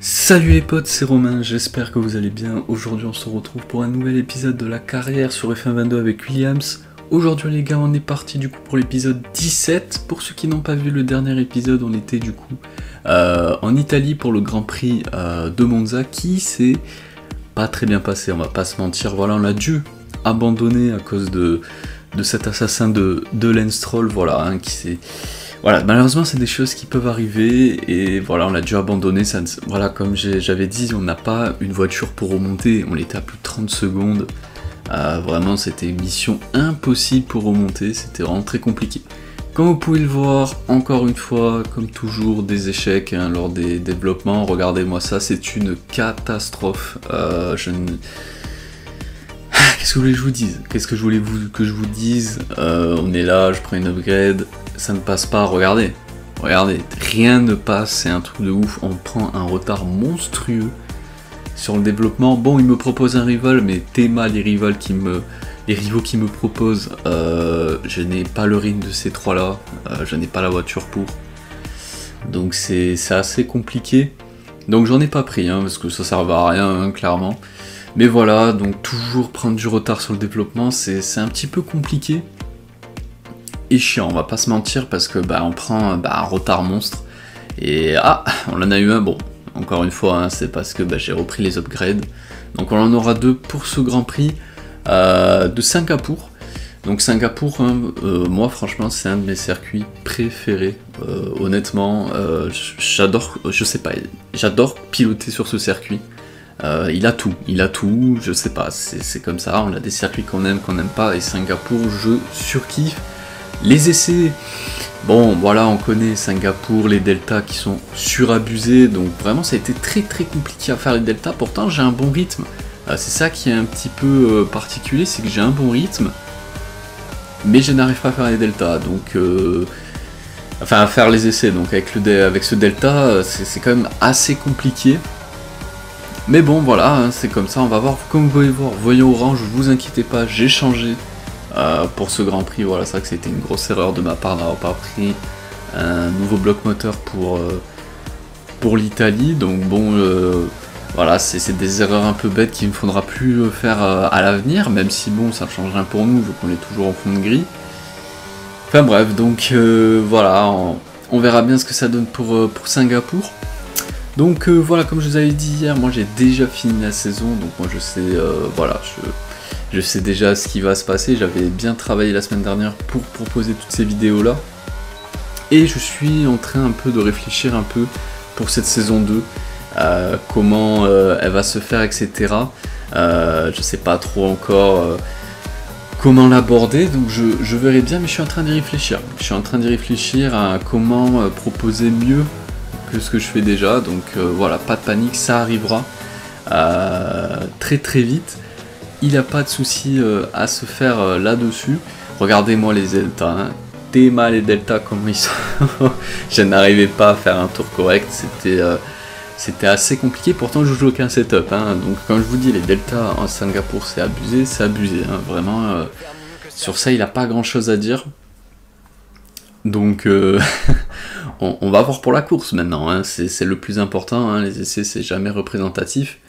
Salut les potes, c'est Romain, j'espère que vous allez bien. Aujourd'hui on se retrouve pour un nouvel épisode de la carrière sur F1 22 avec Williams. Aujourd'hui les gars, on est parti du coup pour l'épisode 17. Pour ceux qui n'ont pas vu le dernier épisode, on était du coup en Italie pour le Grand Prix de Monza qui s'est pas très bien passé, on va pas se mentir. Voilà, on a dû abandonner à cause de cet assassin de Lance Stroll, voilà, hein, qui s'est... Voilà, malheureusement c'est des choses qui peuvent arriver et voilà, on a dû abandonner, ça, voilà, comme j'avais dit, on n'a pas une voiture pour remonter, on était à plus de 30 secondes, vraiment c'était une mission impossible pour remonter, c'était vraiment très compliqué. Comme vous pouvez le voir, encore une fois, comme toujours, des échecs hein, lors des développements, regardez-moi ça, c'est une catastrophe, Qu'est-ce que vous voulez que je vous dise? Qu'est-ce que je voulais que je vous dise? On est là, je prends une upgrade, ça ne passe pas, regardez, rien ne passe, c'est un truc de ouf, on prend un retard monstrueux sur le développement. Bon, il me propose un rival, mais Théma, les rivaux qui me proposent, je n'ai pas le rythme de ces trois-là, je n'ai pas la voiture pour, donc c'est assez compliqué, donc j'en ai pas pris, hein, parce que ça servait à rien, hein, clairement. Mais voilà, donc toujours prendre du retard sur le développement, c'est un petit peu compliqué et chiant, on va pas se mentir, parce que on prend un retard monstre. Et on en a eu un, bon, encore une fois, hein, c'est parce que j'ai repris les upgrades. Donc on en aura deux pour ce Grand Prix de Singapour. Donc Singapour, hein, moi franchement c'est un de mes circuits préférés, honnêtement, j'adore, je sais pas, j'adore piloter sur ce circuit. Il a tout, je sais pas, c'est comme ça, on a des circuits qu'on aime pas, et Singapour, je surkiffe. Les essais, bon voilà, on connaît Singapour, les deltas qui sont surabusés, donc vraiment ça a été très compliqué à faire les deltas, pourtant j'ai un bon rythme. C'est ça qui est un petit peu particulier, c'est que j'ai un bon rythme, mais je n'arrive pas à faire les deltas, donc... Enfin à faire les essais, donc avec ce delta, c'est quand même assez compliqué. Mais bon voilà, hein, c'est comme ça, on va voir, comme vous pouvez voir, voyant orange, vous inquiétez pas, j'ai changé pour ce Grand Prix, voilà, c'est vrai que c'était une grosse erreur de ma part d'avoir pas pris un nouveau bloc moteur pour l'Italie, donc bon, voilà, c'est des erreurs un peu bêtes qu'il ne faudra plus faire à l'avenir, même si bon, ça change rien pour nous, vu qu'on est toujours en fond de grille. Enfin bref, donc voilà, on verra bien ce que ça donne pour Singapour. Donc voilà, comme je vous avais dit hier, moi j'ai déjà fini la saison, donc moi je sais, voilà, je sais déjà ce qui va se passer. J'avais bien travaillé la semaine dernière pour proposer toutes ces vidéos là, et je suis en train un peu de réfléchir un peu pour cette saison 2, comment elle va se faire, etc. Je sais pas trop encore comment l'aborder, donc je verrai bien, mais je suis en train d'y réfléchir. Je suis en train d'y réfléchir à comment proposer mieux que ce que je fais déjà, donc voilà, pas de panique, ça arrivera très vite. Il n'y a pas de souci à se faire là-dessus. Regardez-moi les deltas, hein. Théma, les deltas, comment ils sont. Je n'arrivais pas à faire un tour correct, c'était assez compliqué, pourtant je joue aucun setup, hein. Donc comme je vous dis, les deltas en Singapour c'est abusé, hein. Vraiment, sur ça il n'a pas grand chose à dire. Donc on va voir pour la course maintenant, hein. C'est le plus important, hein. Les essais c'est jamais représentatif.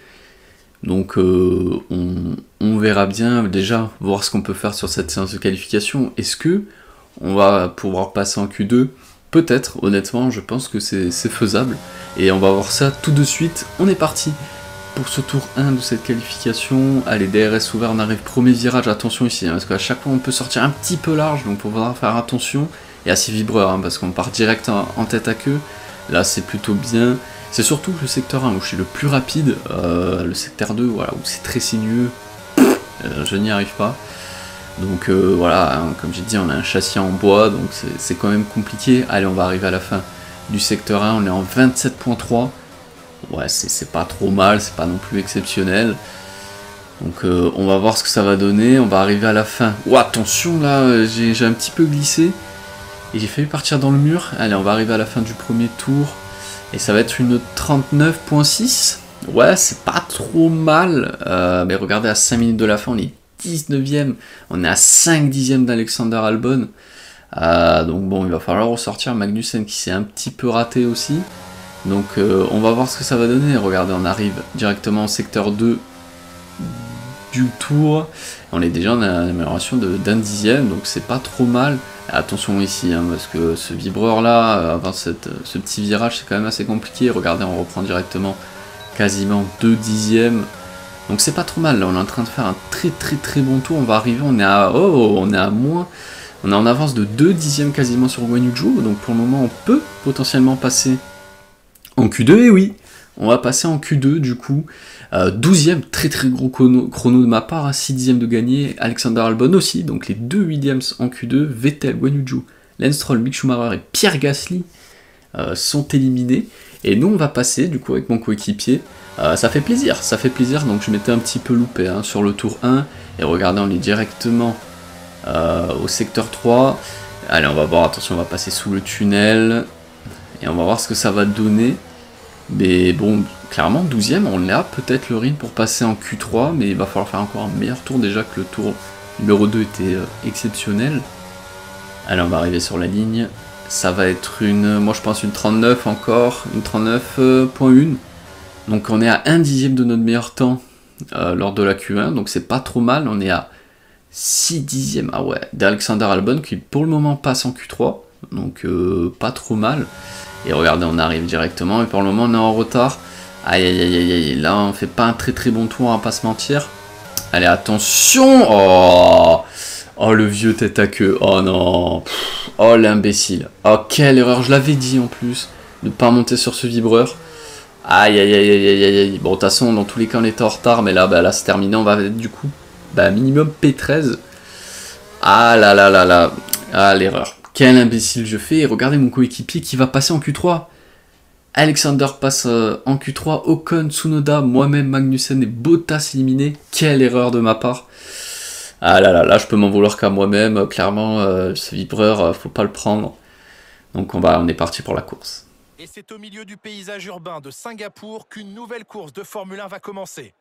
Donc on verra bien, déjà voir ce qu'on peut faire sur cette séance de qualification. Est-ce que on va pouvoir passer en Q2? Peut-être, honnêtement je pense que c'est faisable. Et on va voir ça tout de suite, on est parti pour ce tour 1 de cette qualification. Allez, DRS ouvert, on arrive, premier virage, attention ici, hein, parce qu'à chaque fois on peut sortir un petit peu large, donc il faudra faire attention. Et assez vibreur, hein, parce qu'on part direct en tête à queue. Là c'est plutôt bien. C'est surtout le secteur 1 où je suis le plus rapide. Le secteur 2, voilà, où c'est très sinueux. Je n'y arrive pas. Donc voilà, hein, comme j'ai dit, on a un châssis en bois, donc c'est quand même compliqué. Allez, on va arriver à la fin du secteur 1, on est en 27.3. Ouais, c'est pas trop mal, c'est pas non plus exceptionnel. Donc on va voir ce que ça va donner. On va arriver à la fin. Oh, attention là, j'ai un petit peu glissé. Et j'ai failli partir dans le mur. Allez, on va arriver à la fin du premier tour. Et ça va être une 39.6. Ouais, c'est pas trop mal. Mais regardez, à 5 minutes de la fin, on est 19ème. On est à 5 dixièmes d'Alexander Albon. Donc bon, il va falloir ressortir. Magnussen qui s'est un petit peu raté aussi. Donc on va voir ce que ça va donner. Regardez, on arrive directement au secteur 2 du tour. On est déjà en amélioration d'un dixième, donc c'est pas trop mal. Attention ici, hein, parce que ce vibreur là, avant ce petit virage, c'est quand même assez compliqué. Regardez, on reprend directement quasiment 2 dixièmes. Donc c'est pas trop mal, là on est en train de faire un très bon tour. On va arriver, on est à moins. On est en avance de 2 dixièmes quasiment sur Guan Yu Zhou. Donc pour le moment on peut potentiellement passer en Q2, et oui, on va passer en Q2 du coup. 12ème, très gros chrono de ma part, 6 dixièmes de gagné, Alexander Albon aussi, donc les 2 Williams en Q2, Vettel, Guan Yu Zhou, Lance Stroll, Mick Schumacher et Pierre Gasly sont éliminés. Et nous on va passer du coup avec mon coéquipier. Ça fait plaisir, donc je m'étais un petit peu loupé hein, sur le tour 1, et regardez, on est directement au secteur 3. Allez, on va voir, attention, on va passer sous le tunnel, et on va voir ce que ça va donner. Mais bon, clairement, 12ème, on a peut-être le rythme pour passer en Q3, mais il va falloir faire encore un meilleur tour, déjà que le tour numéro 2 était exceptionnel. Allez, on va arriver sur la ligne. Ça va être moi je pense une 39 encore, une 39.1. Donc on est à 1 dixième de notre meilleur temps lors de la Q1, donc c'est pas trop mal. On est à 6 dixièmes, ah ouais, d'Alexander Albon qui pour le moment passe en Q3, donc pas trop mal. Et regardez, on arrive directement, et pour le moment on est en retard. Aïe, là on fait pas un très bon tour, on va pas se mentir. Allez, attention. Oh le vieux tête à queue, oh non. Oh l'imbécile, oh quelle erreur, je l'avais dit en plus, de pas monter sur ce vibreur. Aïe. Bon, de toute façon, dans tous les cas, on était en retard, mais là c'est terminé. On va être du coup minimum P13. Ah là. Ah, l'erreur. Quel imbécile je fais. Et regardez mon coéquipier qui va passer en Q3. Alexander passe en Q3. Ocon, Tsunoda, moi-même, Magnussen et Bottas éliminés. Quelle erreur de ma part. Ah là, je peux m'en vouloir qu'à moi-même. Clairement, ce vibreur, faut pas le prendre. Donc on est parti pour la course. Et c'est au milieu du paysage urbain de Singapour qu'une nouvelle course de Formule 1 va commencer.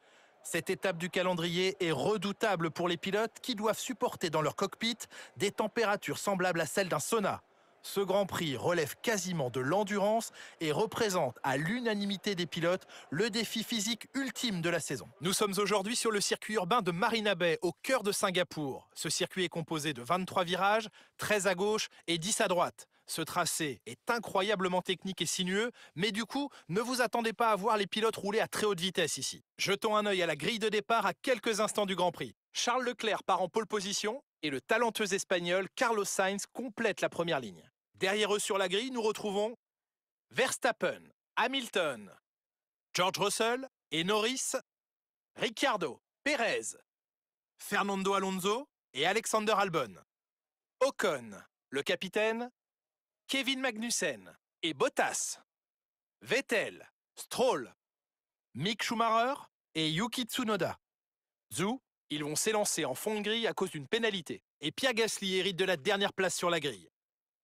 Cette étape du calendrier est redoutable pour les pilotes qui doivent supporter dans leur cockpit des températures semblables à celles d'un sauna. Ce Grand Prix relève quasiment de l'endurance et représente à l'unanimité des pilotes le défi physique ultime de la saison. Nous sommes aujourd'hui sur le circuit urbain de Marina Bay, au cœur de Singapour. Ce circuit est composé de 23 virages, 13 à gauche et 10 à droite. Ce tracé est incroyablement technique et sinueux, mais du coup, ne vous attendez pas à voir les pilotes rouler à très haute vitesse ici. Jetons un œil à la grille de départ à quelques instants du Grand Prix. Charles Leclerc part en pole position et le talentueux espagnol Carlos Sainz complète la première ligne. Derrière eux sur la grille, nous retrouvons Verstappen, Hamilton, George Russell et Norris, Ricciardo, Pérez, Fernando Alonso et Alexander Albon. Ocon, le capitaine, Kevin Magnussen et Bottas, Vettel, Stroll, Mick Schumacher et Yuki Tsunoda. Zhou, ils vont s'élancer en fond de grille à cause d'une pénalité. Et Pierre Gasly hérite de la dernière place sur la grille.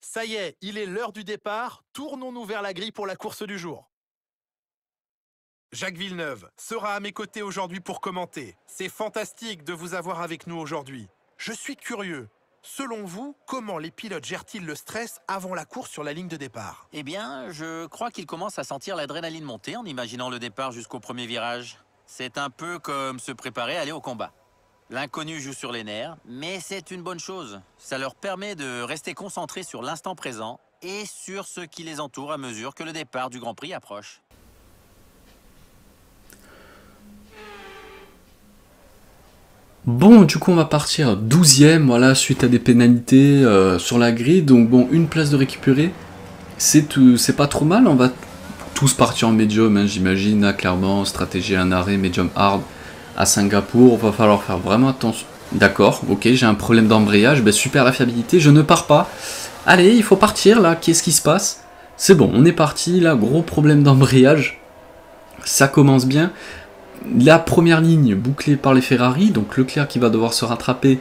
Ça y est, il est l'heure du départ. Tournons-nous vers la grille pour la course du jour. Jacques Villeneuve sera à mes côtés aujourd'hui pour commenter. C'est fantastique de vous avoir avec nous aujourd'hui. Je suis curieux. Selon vous, comment les pilotes gèrent-ils le stress avant la course sur la ligne de départ? Eh bien, je crois qu'ils commencent à sentir l'adrénaline monter en imaginant le départ jusqu'au premier virage. C'est un peu comme se préparer à aller au combat. L'inconnu joue sur les nerfs, mais c'est une bonne chose. Ça leur permet de rester concentrés sur l'instant présent et sur ce qui les entoure à mesure que le départ du Grand Prix approche. Bon, du coup on va partir 12ème, voilà, suite à des pénalités sur la grille, donc bon, une place de récupérer, c'est pas trop mal, on va tous partir en médium, hein, j'imagine, hein, clairement, stratégie un arrêt, médium hard à Singapour, va falloir faire vraiment attention. D'accord, ok, j'ai un problème d'embrayage, ben super la fiabilité, je ne pars pas. Allez, il faut partir là, qu'est-ce qui se passe? C'est bon, on est parti, là, gros problème d'embrayage, ça commence bien. La première ligne bouclée par les Ferrari, donc Leclerc qui va devoir se rattraper,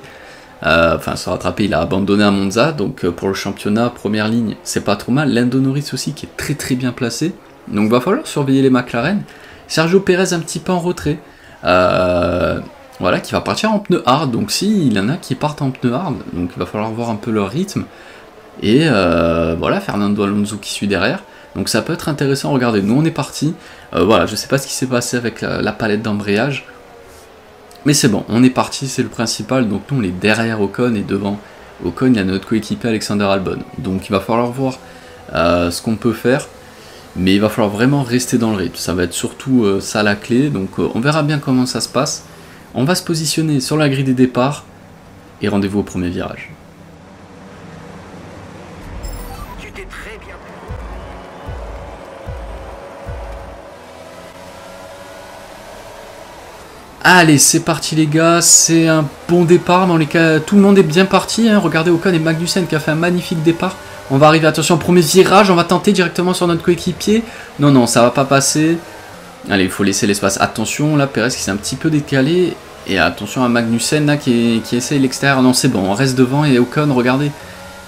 il a abandonné à Monza, donc pour le championnat, première ligne, c'est pas trop mal. Lando Norris aussi qui est très bien placé, donc va falloir surveiller les McLaren. Sergio Pérez un petit peu en retrait, voilà, qui va partir en pneu hard, donc si, il y en a qui partent en pneu hard, donc il va falloir voir un peu leur rythme, et voilà, Fernando Alonso qui suit derrière. Donc ça peut être intéressant, regardez, nous on est parti, voilà, je sais pas ce qui s'est passé avec la palette d'embrayage, mais c'est bon, on est parti, c'est le principal, donc nous on est derrière Ocon et devant Ocon, il y a notre coéquipier Alexander Albon, donc il va falloir voir ce qu'on peut faire, mais il va falloir vraiment rester dans le rythme, ça va être surtout ça la clé, donc on verra bien comment ça se passe, on va se positionner sur la grille des départs, et rendez-vous au premier virage. Allez, c'est parti les gars, c'est un bon départ, dans les cas, tout le monde est bien parti, hein. Regardez Ocon et Magnussen qui a fait un magnifique départ. On va arriver, attention, premier virage, on va tenter directement sur notre coéquipier. Non, non, ça va pas passer. Allez, il faut laisser l'espace. Attention, là, Perez qui s'est un petit peu décalé. Et attention à Magnussen là, qui essaye l'extérieur. Non, c'est bon, on reste devant et Ocon, regardez.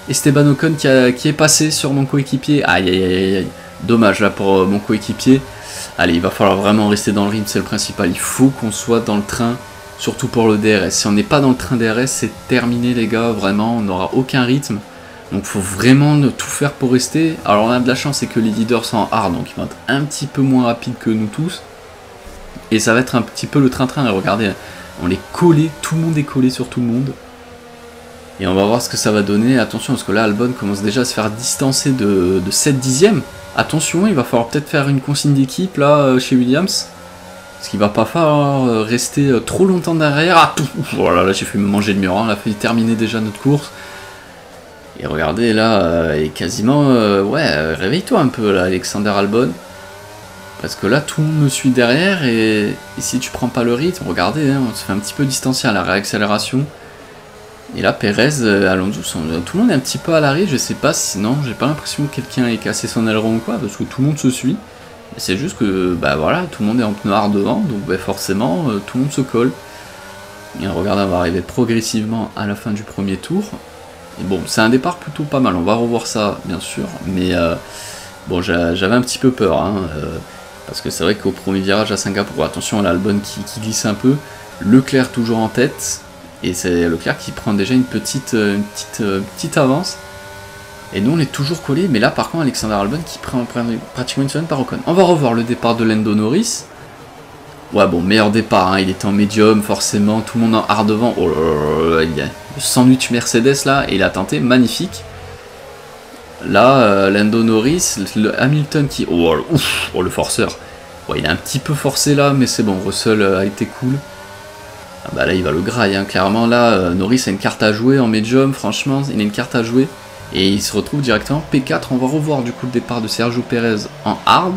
Esteban Ocon qui est passé sur mon coéquipier. Aïe, aïe, aïe, aïe. Dommage là pour mon coéquipier. Allez, il va falloir vraiment rester dans le rythme, c'est le principal. Il faut qu'on soit dans le train, surtout pour le DRS. Si on n'est pas dans le train DRS, c'est terminé les gars, vraiment, on n'aura aucun rythme. Donc il faut vraiment tout faire pour rester. Alors on a de la chance, c'est que les leaders sont en hard, donc ils vont être un petit peu moins rapides que nous tous. Et ça va être un petit peu le train-train. Regardez, on est collé, tout le monde est collé sur tout le monde. Et on va voir ce que ça va donner. Attention, parce que là, Albon commence déjà à se faire distancer de 7 dixièmes. Attention, il va falloir peut-être faire une consigne d'équipe là chez Williams. Parce qu'il va pas falloir rester trop longtemps derrière. Ah, voilà, là j'ai fait me manger le mur. On a fait terminer déjà notre course. Et regardez là, et quasiment, ouais, réveille-toi un peu là, Alexander Albon. Parce que là, tout le monde me suit derrière. Et si tu prends pas le rythme, regardez, hein, on se fait un petit peu distancier à la réaccélération. Et là, Perez, Alonso, tout le monde est un petit peu à l'arrêt, je sais pas, sinon j'ai pas l'impression que quelqu'un ait cassé son aileron ou quoi, parce que tout le monde se suit. C'est juste que, bah voilà, tout le monde est en pneu hard devant, donc bah, forcément, tout le monde se colle. Et regardez, on va arriver progressivement à la fin du premier tour. Et bon, c'est un départ plutôt pas mal, on va revoir ça, bien sûr, mais bon, j'avais un petit peu peur, hein, parce que c'est vrai qu'au premier virage à Singapour, attention à l'Albon qui glisse un peu, Leclerc toujours en tête. Et c'est Leclerc qui prend déjà une petite avance. Et nous on est toujours collés. Mais là par contre Alexander Albon qui prend pratiquement une semaine par Ocon. On va revoir le départ de Lando Norris. Ouais bon, meilleur départ, hein. Il était en médium forcément. Tout le monde en hard devant. Oh là là, il y a le sandwich Mercedes là. Et il a tenté, magnifique. Là Lando Norris, le Hamilton qui... Oh, ouf, oh le forceur. Ouais, il a un petit peu forcé là. Mais c'est bon, Russell a été cool. Ah bah là il va le graille, hein. Clairement là Norris a une carte à jouer en médium, franchement il a une carte à jouer et il se retrouve directement P4. On va revoir du coup le départ de Sergio Perez en hard.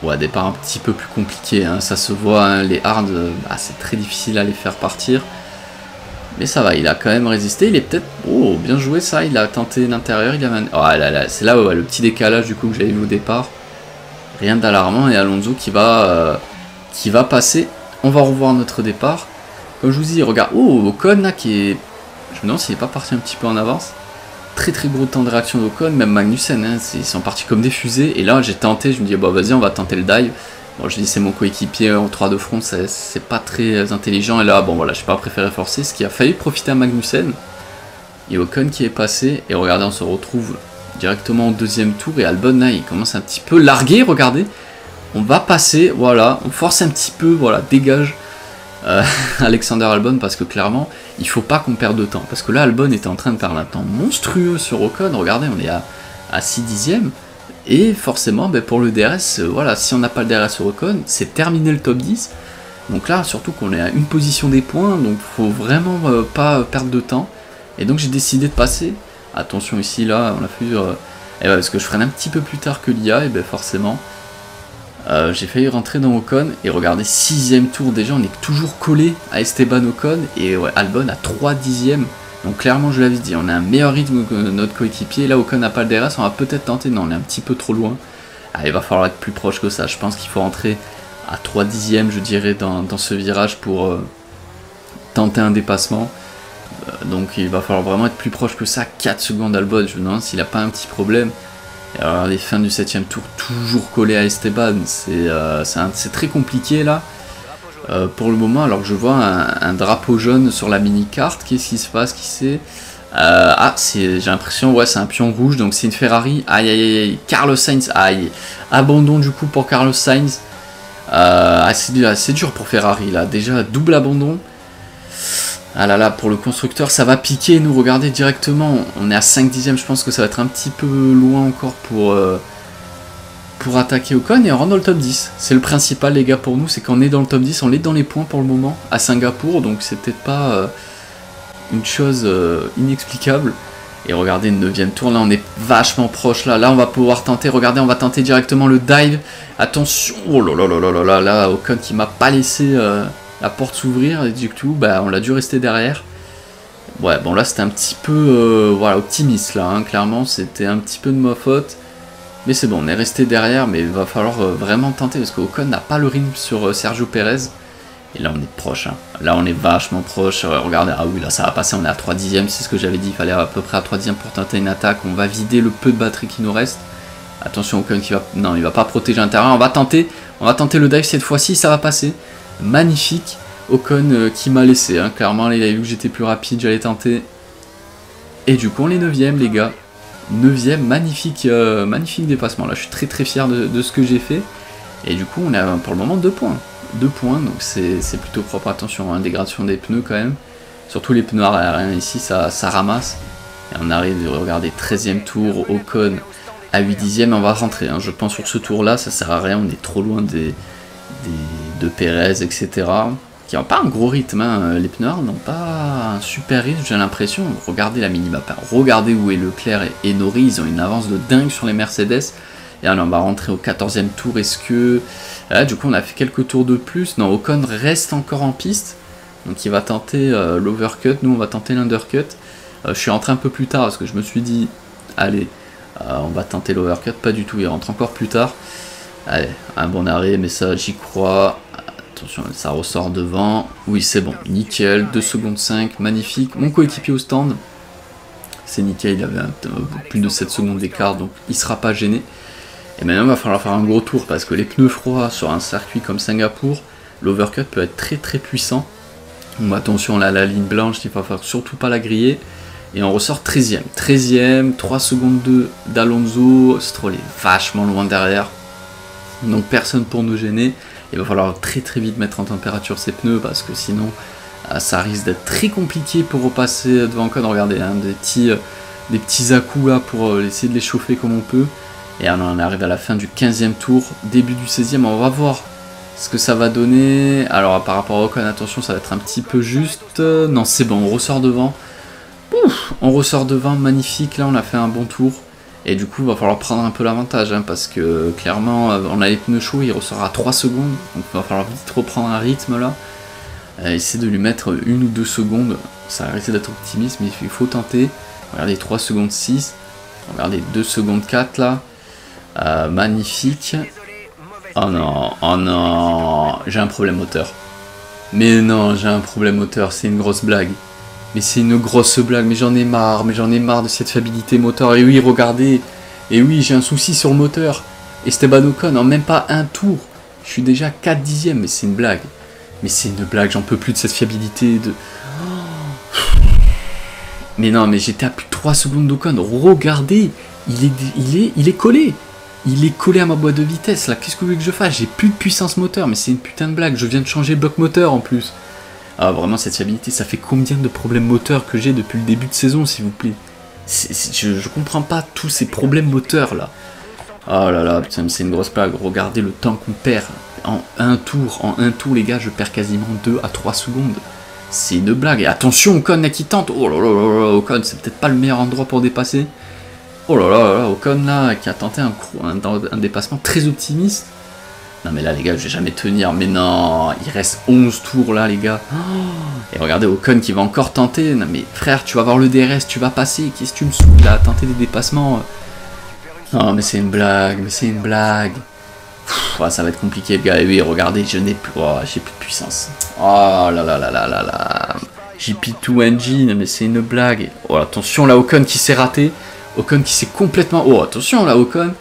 Ouais, départ un petit peu plus compliqué, hein. Ça se voit, hein, les hard, bah, c'est très difficile à les faire partir. Mais ça va, il a quand même résisté, il est peut-être... Oh, bien joué ça, il a tenté l'intérieur, il a... Oh là là, c'est là ouais, le petit décalage du coup que j'avais vu au départ. Rien d'alarmant et Alonso qui va passer. On va revoir notre départ. Comme je vous dis, regarde. Oh, Ocon là qui est... Je me demande s'il n'est pas parti un petit peu en avance. Très très gros temps de réaction d'Ocon. Même Magnussen, hein, ils sont partis comme des fusées. Et là j'ai tenté, je me dis, bah vas-y, on va tenter le dive. Bon, je dis, c'est mon coéquipier en 3 de front, c'est pas très intelligent. Et là, bon voilà, je n'ai pas préféré forcer. Ce qui a failli profiter à Magnussen. Et Ocon qui est passé. Et regardez, on se retrouve directement au deuxième tour. Et Albon là, il commence un petit peu largué, regardez. On va passer, voilà, on force un petit peu, voilà, dégage Alexander Albon parce que clairement, il faut pas qu'on perde de temps. Parce que là, Albon était en train de perdre un temps monstrueux sur Ocon, regardez, on est à 6 dixièmes. Et forcément, ben, pour le DRS, voilà, si on n'a pas le DRS sur Ocon, c'est terminé le top 10. Donc là, surtout qu'on est à une position des points, donc faut vraiment pas perdre de temps. Et donc j'ai décidé de passer. Attention ici, là, on a fait... et ouais, parce que je freine un petit peu plus tard que l'IA, et ben forcément... j'ai failli rentrer dans Ocon et regardez, 6ème tour déjà, on est toujours collé à Esteban Ocon et ouais, Albon à 3 dixièmes. Donc clairement je l'avais dit, on a un meilleur rythme que notre coéquipier. Là Ocon n'a pas le DRS, on va peut-être tenter, non on est un petit peu trop loin. Ah, il va falloir être plus proche que ça, je pense qu'il faut rentrer à 3 dixièmes je dirais dans ce virage pour tenter un dépassement. Donc il va falloir vraiment être plus proche que ça, 4 secondes Albon, je me demande s'il n'a pas un petit problème. Et alors les fins du 7ème tour toujours collé à Esteban, c'est très compliqué là pour le moment, alors que je vois un drapeau jaune sur la mini-carte. Qu'est-ce qui se passe? Qui c'est? J'ai l'impression, ouais, c'est un pion rouge, donc c'est une Ferrari. Aïe, aïe, aïe, Carlos Sainz, aïe. Abandon du coup pour Carlos Sainz. C'est dur pour Ferrari, là. Déjà, double abandon. Ah là là, pour le constructeur, ça va piquer. Nous, regardez directement. On est à 5 dixièmes, je pense que ça va être un petit peu loin encore pour attaquer Ocon. Et on rentre dans le top 10. C'est le principal, les gars, pour nous. C'est qu'on est dans le top 10. On est dans les points pour le moment à Singapour. Donc, c'est peut-être pas... une chose inexplicable. Et regardez le 9ème tour, là on est vachement proche, là on va pouvoir tenter, regardez, on va tenter directement le dive, attention, oh là là là là là là, Ocon qui m'a pas laissé la porte s'ouvrir, et du coup bah on a dû rester derrière. Ouais, bon là c'était un petit peu voilà, optimiste là, hein, clairement c'était un petit peu de ma faute, mais c'est bon, on est resté derrière, mais il va falloir vraiment tenter, parce que Ocon n'a pas le rythme sur Sergio Pérez. Et là on est proche, hein. Là on est vachement proche, regardez, ah oui là ça va passer, on est à 3 dixièmes, c'est ce que j'avais dit, il fallait à peu près à 3 dixièmes pour tenter une attaque, on va vider le peu de batterie qui nous reste. Attention Ocon qui va, non il va pas protéger l'intérieur, on va tenter le dive cette fois-ci, ça va passer, magnifique, Ocon qui m'a laissé, hein. Clairement il a vu que j'étais plus rapide, j'allais tenter, et du coup on est 9ème les gars, 9ème, magnifique dépassement, là je suis très fier de ce que j'ai fait, et du coup on a pour le moment 2 points. 2 points, donc c'est plutôt propre. Attention, hein, dégradation des pneus quand même. Surtout les pneus arrière ici, ça ramasse. Et on arrive, regardez, 13ème tour, Ocon à 8 dixièmes, on va rentrer. Hein. Je pense sur ce tour-là, ça sert à rien, on est trop loin de Pérez, etc. Qui n'ont pas un gros rythme, hein. Les pneus n'ont pas un super rythme, j'ai l'impression. Regardez la minimap, hein. Regardez où est Leclerc et Norris, ils ont une avance de dingue sur les Mercedes. Et alors on va rentrer au 14ème tour, est-ce que... Là, du coup on a fait quelques tours de plus, non, Ocon reste encore en piste, donc il va tenter l'overcut, nous on va tenter l'undercut. Je suis rentré un peu plus tard parce que je me suis dit, allez, on va tenter l'overcut, pas du tout, il rentre encore plus tard. Allez, un bon arrêt, mais ça j'y crois, attention, ça ressort devant, oui c'est bon, nickel, 2 secondes 5, magnifique, mon coéquipier au stand, c'est nickel, il avait plus de 7 secondes d'écart, donc il sera pas gêné. Et maintenant il va falloir faire un gros tour parce que les pneus froids sur un circuit comme Singapour, l'overcut peut être très puissant. Donc attention là, la ligne blanche, il va falloir surtout pas la griller. Et on ressort 13ème, 3 secondes 2 d'Alonso, Stroll est vachement loin derrière. Donc personne pour nous gêner. Il va falloir très vite mettre en température ces pneus parce que sinon ça risque d'être très compliqué pour repasser devant Ocon. Regardez, hein, des petits à-coups là pour essayer de les chauffer comme on peut. Et on arrive à la fin du 15e tour, début du 16e, on va voir ce que ça va donner. Alors par rapport à Ocon, attention, ça va être un petit peu juste. Non, c'est bon, on ressort devant. Ouf, on ressort devant, magnifique, là on a fait un bon tour. Et du coup, il va falloir prendre un peu l'avantage, hein, parce que clairement, on a les pneus chauds, il ressort à 3 secondes. Donc il va falloir vite reprendre un rythme là. Essayer de lui mettre 1 ou 2 secondes. Ça va arrêter d'être optimiste, mais il faut tenter. Regardez, 3 secondes 6. Regardez, 2 secondes 4 là. Magnifique. Oh non, j'ai un problème moteur. Mais non, j'ai un problème moteur, c'est une grosse blague. Mais c'est une grosse blague, mais j'en ai marre de cette fiabilité moteur. Et oui, regardez, et oui, j'ai un souci sur le moteur. Esteban Ocon, en même pas un tour, je suis déjà 4 dixièmes, mais c'est une blague. Mais c'est une blague, j'en peux plus de cette fiabilité de... Mais non, mais j'étais à plus de 3 secondes d'Ocon, regardez, il est collé. Il est collé à ma boîte de vitesse, là, qu'est-ce que vous voulez que je fasse? J'ai plus de puissance moteur, mais c'est une putain de blague, je viens de changer le bloc moteur en plus. Ah, vraiment, cette fiabilité, ça fait combien de problèmes moteurs que j'ai depuis le début de saison, s'il vous plaît? Je comprends pas tous ces problèmes moteurs, là. Oh là là, putain, c'est une grosse blague, regardez le temps qu'on perd. En un tour, les gars, je perds quasiment 2 à 3 secondes. C'est une blague, et attention, Ocon là qui tente. Oh là là là là, Ocon, c'est peut-être pas le meilleur endroit pour dépasser. Oh là là là, Ocon là, qui a tenté un dépassement très optimiste. Non mais là les gars, je vais jamais tenir, mais non, il reste 11 tours là les gars. Et regardez Ocon qui va encore tenter. Non mais frère, tu vas voir le DRS, tu vas passer, qu'est-ce que tu me saoules là, tenter des dépassements. Non mais c'est une blague, Ouais, ça va être compliqué les gars, et oui regardez, j'ai plus de puissance. Oh là là là là là là. GP2 engine, mais c'est une blague. Oh attention là, Ocon qui s'est raté. Ocon qui s'est complètement... Oh, attention là, Ocon.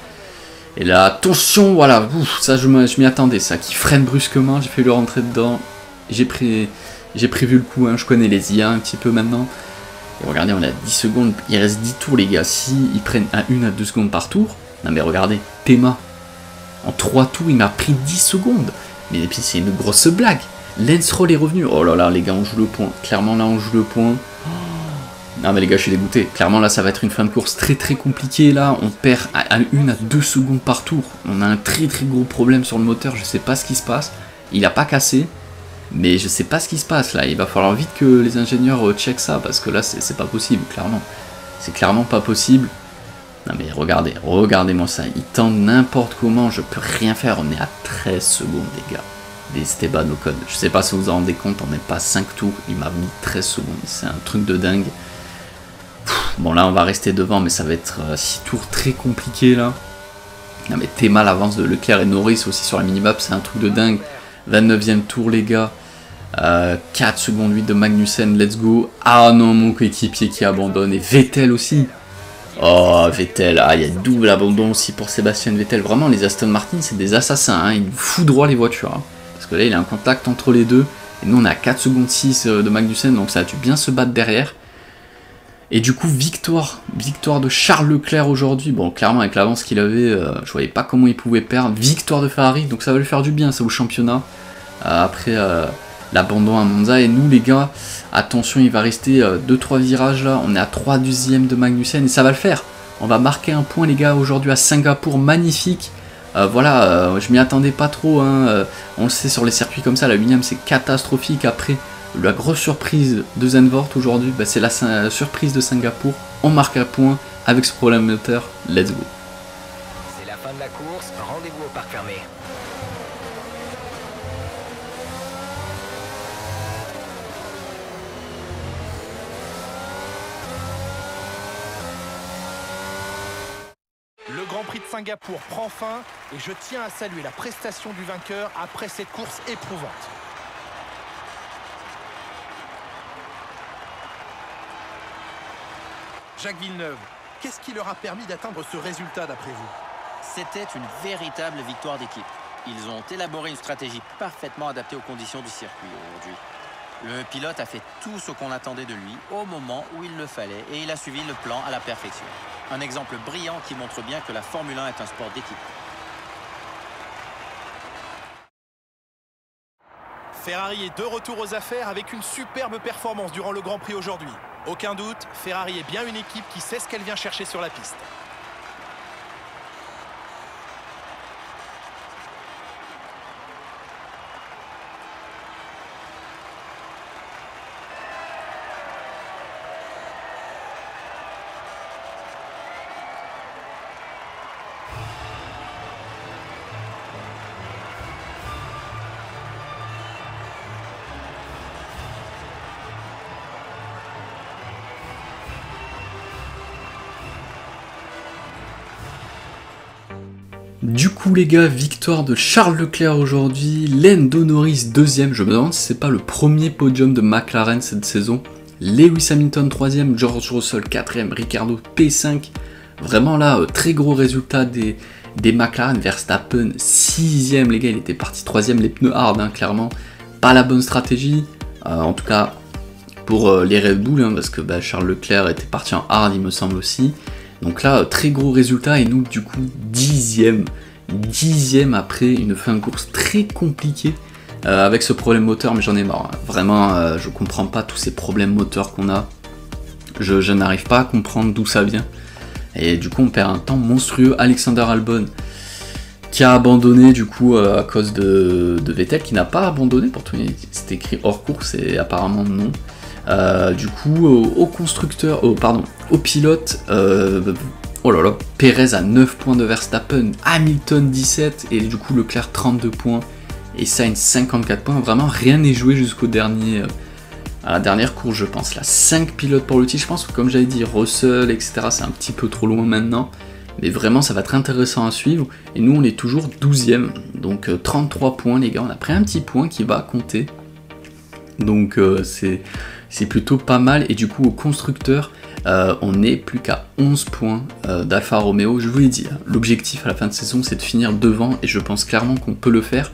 Et là, attention, voilà. Ouf, ça, je m'y attendais, ça. Qui freine brusquement. J'ai fait le rentrer dedans. J'ai prévu le coup, hein. Je connais les IA un petit peu maintenant. Et regardez, on est à 10 secondes, il reste 10 tours les gars, si ils prennent à 1 à 2 secondes par tour, non mais regardez, Théma, en 3 tours il m'a pris 10 secondes, mais et puis c'est une grosse blague, Lance Roll est revenu, oh là là les gars on joue le point, clairement là on joue le point, non mais les gars je suis dégoûté, clairement là ça va être une fin de course très très compliquée là, on perd à 1 à 2 secondes par tour, on a un très très gros problème sur le moteur, je sais pas ce qui se passe, il a pas cassé, mais je sais pas ce qui se passe là, il va falloir vite que les ingénieurs checkent ça, parce que là c'est pas possible, clairement. C'est clairement pas possible. Non mais regardez-moi ça, il tente n'importe comment, je peux rien faire, on est à 13 secondes les gars. Des Esteban Ocon, je sais pas si vous vous en rendez compte, on n'est pas 5 tours, il m'a mis 13 secondes, c'est un truc de dingue. Bon là on va rester devant, mais ça va être 6 tours très compliqués là. Non mais Théma, l'avance de Leclerc et Norris aussi sur la minimap, c'est un truc de dingue. 29e tour les gars, 4 secondes 8 de Magnussen, let's go. Ah non, mon coéquipier qui abandonne, et Vettel aussi. Oh Vettel, ah il y a double abandon aussi pour Sébastien Vettel. Vraiment les Aston Martin c'est des assassins, hein. Ils foudroient les voitures. Hein. Parce que là il y a un contact entre les deux, et nous on est à 4 secondes 6 de Magnussen, donc ça a dû bien se battre derrière. Et du coup victoire de Charles Leclerc aujourd'hui. Bon clairement avec l'avance qu'il avait, je voyais pas comment il pouvait perdre. Victoire de Ferrari, donc ça va lui faire du bien ça au championnat. Après l'abandon à Monza, et nous les gars, attention il va rester 2-3 virages là, on est à 3/10 de Magnussen et ça va le faire. On va marquer un point les gars aujourd'hui à Singapour, magnifique. Voilà, je m'y attendais pas trop, hein. On le sait sur les circuits comme ça, la Williams c'est catastrophique. Après la grosse surprise de Zandvoort aujourd'hui, bah, c'est la surprise de Singapour. On marque un point avec ce problème moteur, let's go. C'est la fin de la course, rendez-vous au parc fermé. Le Grand Prix de Singapour prend fin et je tiens à saluer la prestation du vainqueur après cette course éprouvante. Jacques Villeneuve, qu'est-ce qui leur a permis d'atteindre ce résultat d'après vous? C'était une véritable victoire d'équipe. Ils ont élaboré une stratégie parfaitement adaptée aux conditions du circuit aujourd'hui. Le pilote a fait tout ce qu'on attendait de lui au moment où il le fallait, et il a suivi le plan à la perfection. Un exemple brillant qui montre bien que la Formule 1 est un sport d'équipe. Ferrari est de retour aux affaires avec une superbe performance durant le Grand Prix aujourd'hui. Aucun doute, Ferrari est bien une équipe qui sait ce qu'elle vient chercher sur la piste. Du coup les gars, victoire de Charles Leclerc aujourd'hui, Lando Norris deuxième, je me demande si c'est pas le premier podium de McLaren cette saison, Lewis Hamilton troisième, George Russell quatrième, Ricciardo P5, vraiment là, très gros résultat des McLaren, Verstappen sixième, les gars il était parti troisième, les pneus hard hein, clairement, pas la bonne stratégie, en tout cas pour les Red Bull, hein, parce que bah, Charles Leclerc était parti en hard il me semble aussi. Donc là, très gros résultat, et nous du coup dixième après une fin de course très compliquée avec ce problème moteur, mais j'en ai marre, hein. Vraiment je comprends pas tous ces problèmes moteurs qu'on a, je n'arrive pas à comprendre d'où ça vient, et du coup on perd un temps monstrueux. Alexander Albon qui a abandonné du coup à cause de Vettel, qui n'a pas abandonné, pourtant c'était écrit hors course et apparemment non. Du coup au pilote, oh là là, Perez à 9 points de Verstappen, Hamilton 17 et du coup Leclerc 32 points et Sainz 54 points, vraiment rien n'est joué jusqu'au dernier, à la dernière course je pense, là 5 pilotes pour le titre, je pense que comme j'avais dit Russell etc c'est un petit peu trop loin maintenant, mais vraiment ça va être intéressant à suivre, et nous on est toujours 12ème, donc 33 points les gars, on a pris un petit point qui va compter, donc c'est plutôt pas mal. Et du coup au constructeur, On n'est plus qu'à 11 points d'Alfa Romeo. Je vous l'ai dit, hein, l'objectif à la fin de saison c'est de finir devant et je pense clairement qu'on peut le faire.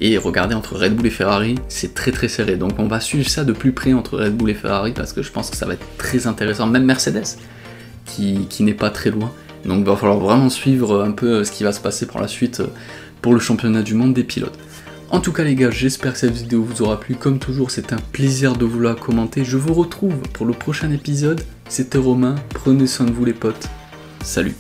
Et regardez, entre Red Bull et Ferrari, c'est très très serré. Donc on va suivre ça de plus près entre Red Bull et Ferrari parce que je pense que ça va être très intéressant. Même Mercedes qui n'est pas très loin. Donc il va falloir vraiment suivre un peu ce qui va se passer pour la suite pour le championnat du monde des pilotes. En tout cas les gars, j'espère que cette vidéo vous aura plu. Comme toujours, c'est un plaisir de vous la commenter. Je vous retrouve pour le prochain épisode. C'était Romain, prenez soin de vous les potes. Salut.